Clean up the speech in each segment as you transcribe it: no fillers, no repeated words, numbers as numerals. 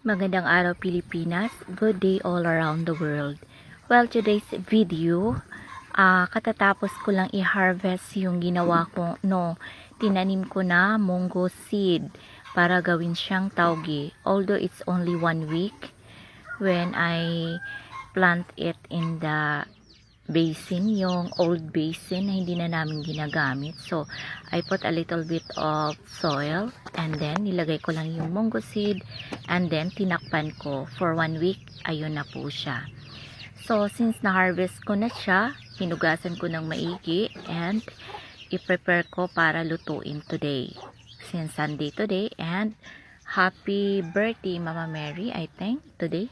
Magandang araw Pilipinas, good day all around the world. Well, today's video, katatapos ko lang i-harvest yung ginawa ko, tinanim ko na munggo seed para gawin siyang tauge. Although it's only 1 week when I plant it in the basin, yung old basin na hindi na namin ginagamit. So, I put a little bit of soil and then nilagay ko lang yung munggo seed and then tinakpan ko for 1 week. Ayun na po siya. So, since na-harvest ko na siya, hinugasan ko ng maigi and i-prepare ko para lutuin today. Since Sunday today, and happy birthday Mama Mary, I think, today,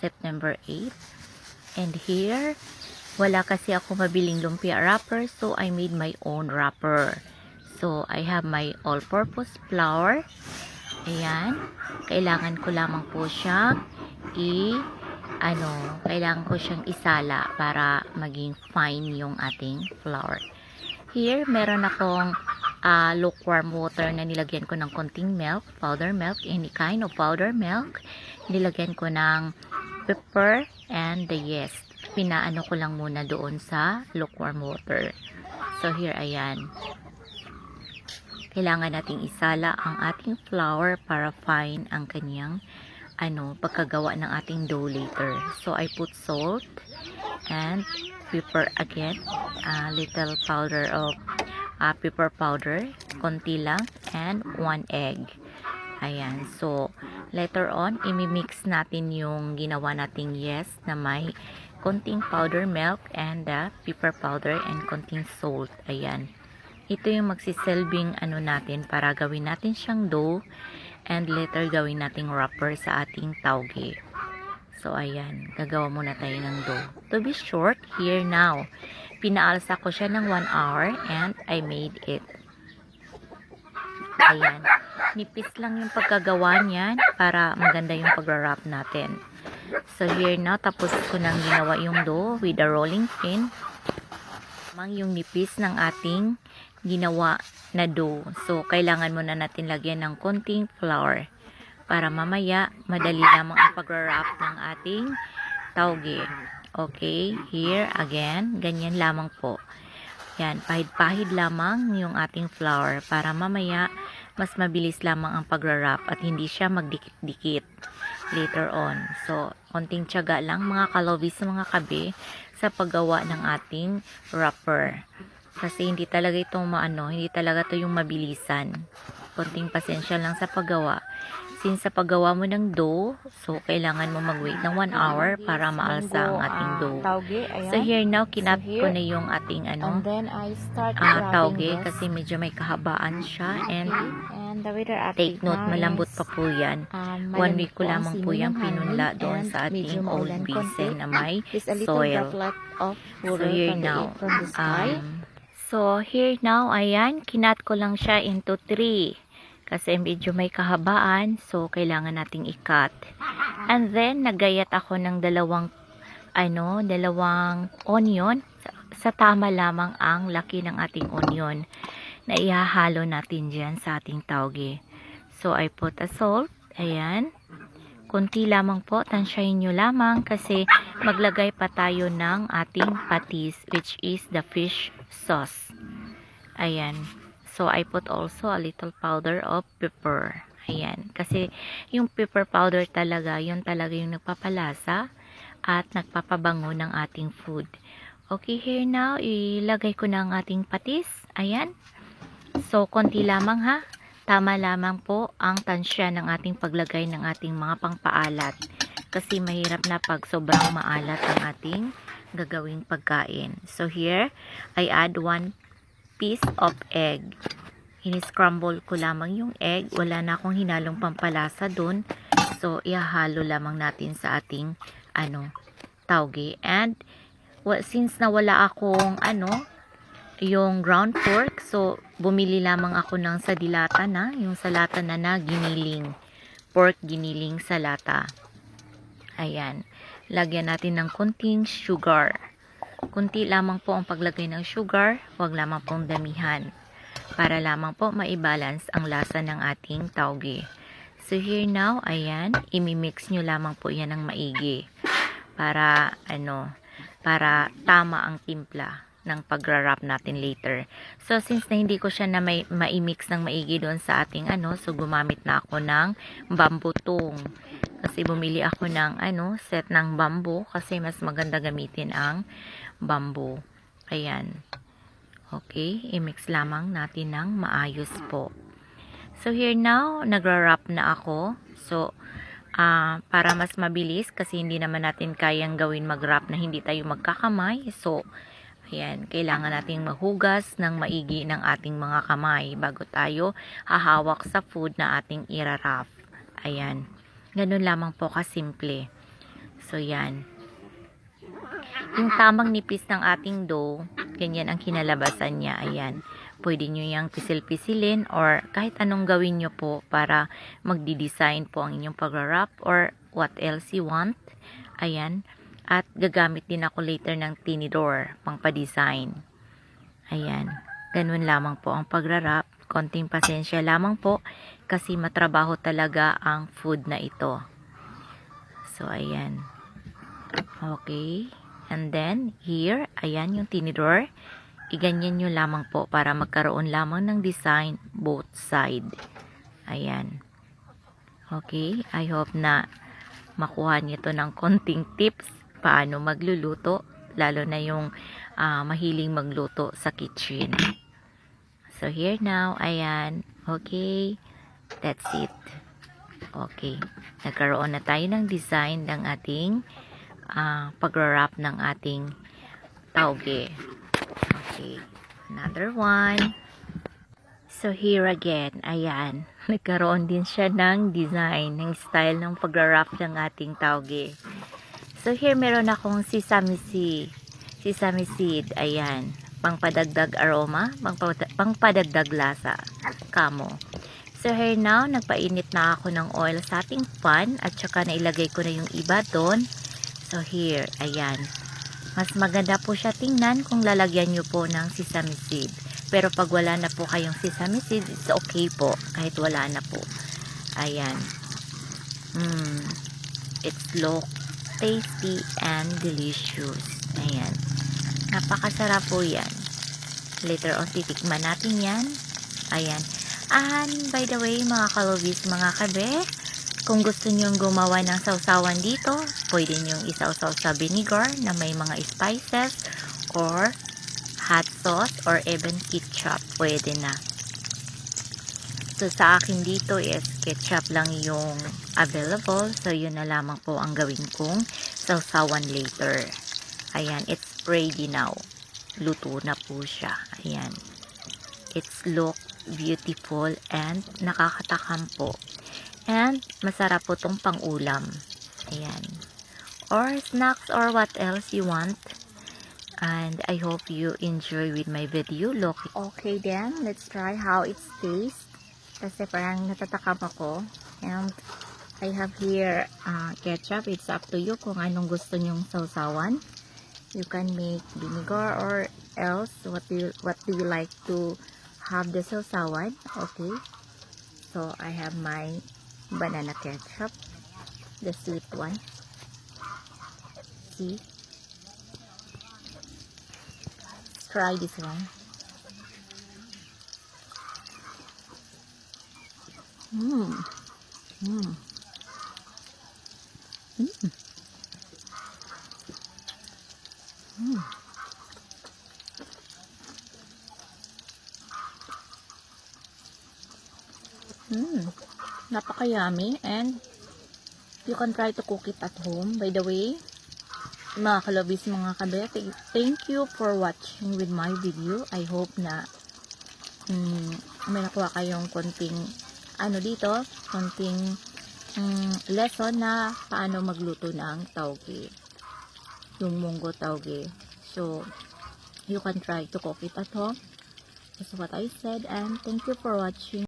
September 8. And here, wala kasi ako mabiling lumpia wrapper, so I made my own wrapper. So, I have my all-purpose flour. Ayan. Kailangan ko lamang po siyang kailangan ko siyang isala para maging fine yung ating flour. Here, meron akong lukewarm water na nilagyan ko ng konting milk, powder milk, any kind of powder milk. Nilagyan ko ng pepper and the yeast. Pinaano ko lang muna doon sa lukewarm water. So here, ayan. Kailangan nating isala ang ating flour para fine ang kanyang pagkagawa ng ating dough later. So I put salt and pepper again, little powder of pepper powder, konti lang, and 1 egg. Ayan, so later on, imimix natin yung ginawa nating yeast na may konting powder milk and pepper powder and konting salt. Ayan. Ito yung magsiselbing natin para gawin natin siyang dough and later gawin nating wrapper sa ating tauge. So ayan, gagawa muna tayo ng dough. To be short, here now, pinaalsa ko siya ng 1 hour and I made it. Ayan. Nipis lang yung pagkagawa niyan para maganda yung pag-wrap natin. So here now, tapos ko nang ginawa yung dough with a rolling pin. Mang yung nipis ng ating ginawa na dough. So kailangan muna natin lagyan ng konting flour para mamaya madali lamang ang pag-wrap ng ating tauge. Okay, here again, ganyan lamang po. Yan, pahid-pahid lamang yung ating flour para mamaya mas mabilis lamang ang pag-wrap at hindi siya magdikit-dikit later on. So, konting tiyaga lang mga kalobis, mga kabe, sa paggawa ng ating wrapper. Kasi hindi talaga itong hindi talaga ito yung mabilisan. Konting pasensya lang sa paggawa. Since sa paggawa mo ng dough, so kailangan mo mag-wait ng 1 hour para maalsa ang ating dough. So here now, kinat ko na yung ating tauge kasi medyo may kahabaan siya and take note, malambot pa po yan. 1 week ko lamang po yung pinunla doon sa ating old basin na may soil. So here now, ayan, kinat ko lang siya into 3. Kasi medyo may kahabaan, so kailangan nating i-cut. And then, nagayat ako ng dalawang onion. Sa tama lamang ang laki ng ating onion na ihahalo natin dyan sa ating tauge. So, I put a salt. Ayan. Kunti lamang po, tansyahin nyo lamang kasi maglagay pa tayo ng ating patis, which is the fish sauce. Ayan. So, I put also a little powder of pepper. Ayan. Kasi, yung pepper powder talaga, yun talaga yung nagpapalasa at nagpapabango ng ating food. Okay, here now, ilagay ko na ang ating patis. Ayan. So, konti lamang ha. Tama lamang po ang tansya ng ating paglagay ng ating mga pangpaalat. Kasi, mahirap na pag sobrang maalat ang ating gagawing pagkain. So, here, I add 1 piece of egg. Ini-scramble ko lamang yung egg. Wala na akong hinalong pampalasa dun. So, ihahalo lamang natin sa ating tauge. And, since nawala akong yung ground pork, so, bumili lamang ako ng sa dilata na, yung sa lata na giniling. Pork giniling sa lata. Ayan. Lagyan natin ng konting sugar. Kunti lamang po ang paglagay ng sugar, wag lamang pong damihan. Para lamang po maibalance ang lasa ng ating tauge. So here now, ayan, imimix nyo lamang po yan ng maigi para para tama ang timpla ng pagra-wrap natin later. So since na hindi ko siya na ma-mix ng maigi doon sa ating so gumamit na ako ng bamboo tong. Kasi bumili ako ng set ng bamboo kasi mas maganda gamitin ang bamboo. Ayan. Okay, i-mix lamang natin ng maayos po. So here now, nagra-wrap na ako. So para mas mabilis kasi hindi naman natin kayang gawin mag-wrap na hindi tayo magkakamay. So ayan, kailangan nating mahugas ng maigi ng ating mga kamay bago tayo hahawak sa food na ating ira-wrap. Ayan, ganun lamang po kasimple. So yan, yung tamang nipis ng ating dough, ganyan ang kinalabasan niya. Ayan, pwede nyo yung pisil-pisilin or kahit anong gawin nyo po para magdi-design po ang inyong pag-wrap or what else you want. Ayan, at gagamit din ako later ng tinidor pang pa-design. Ayan, ganun lamang po ang pag-wrap. Konting pasensya lamang po kasi matrabaho talaga ang food na ito. So ayan, okay. And then, here, ayan yung tinidor. Iganyan nyo lamang po para magkaroon lamang ng design both side. Ayan. Okay, I hope na makuha nyo to ng konting tips paano magluluto. Lalo na yung mahiling magluto sa kitchen. So, here now, ayan. Okay, that's it. Okay, nagkaroon na tayo ng design ng ating pag-wrap ng ating tauge. Okay, another one. So here again, ayan, nagkaroon din siya ng design, ng style ng pag-wrap ng ating tauge. So here meron akong sesame seed, ayan, pangpadagdag aroma, pangpadagdag lasa, kamo. So here now, nagpainit na ako ng oil sa ating pan at saka nailagay ko na yung iba doon. So here, ayan. Mas maganda po siya tingnan kung lalagyan nyo po ng sesame seed. Pero pag wala na po kayong sesame seed, it's okay po. Kahit wala na po. Ayan. It's look tasty and delicious. Ayan. Napakasarap po yan. Later on, titikman natin yan. Ayan. And by the way, mga kalobis, mga kabe, kung gusto nyong gumawa ng sausawan dito, pwede nyong isawsaw sa vinegar na may mga spices or hot sauce or even ketchup. Pwede na. So, sa akin dito is ketchup lang yung available. So, yun na lamang po ang gawin kong sausawan later. Ayan, it's ready now. Luto na po siya. Ayan. It's look beautiful and nakakatakam po. And masarap po itong pang-ulam. Ayan. Or snacks or what else you want. And I hope you enjoy with my video. Look. Okay then, let's try how it tastes. Kasi parang natatakam ako. And I have here ketchup. It's up to you kung anong gusto nyong sausawan. You can make vinegar or else what do you like to have the sausawan. Okay. So I have my banana ketchup, the sweet one. See, try this one. Napaka-yummy and you can try to cook it at home. By the way, mga kalobis, mga kabe, thank you for watching with my video. I hope na may nakuha kayong konting dito, konting lesson na paano magluto ng tauge, yung munggo tauge. So you can try to cook it at home. That's what I said, and thank you for watching.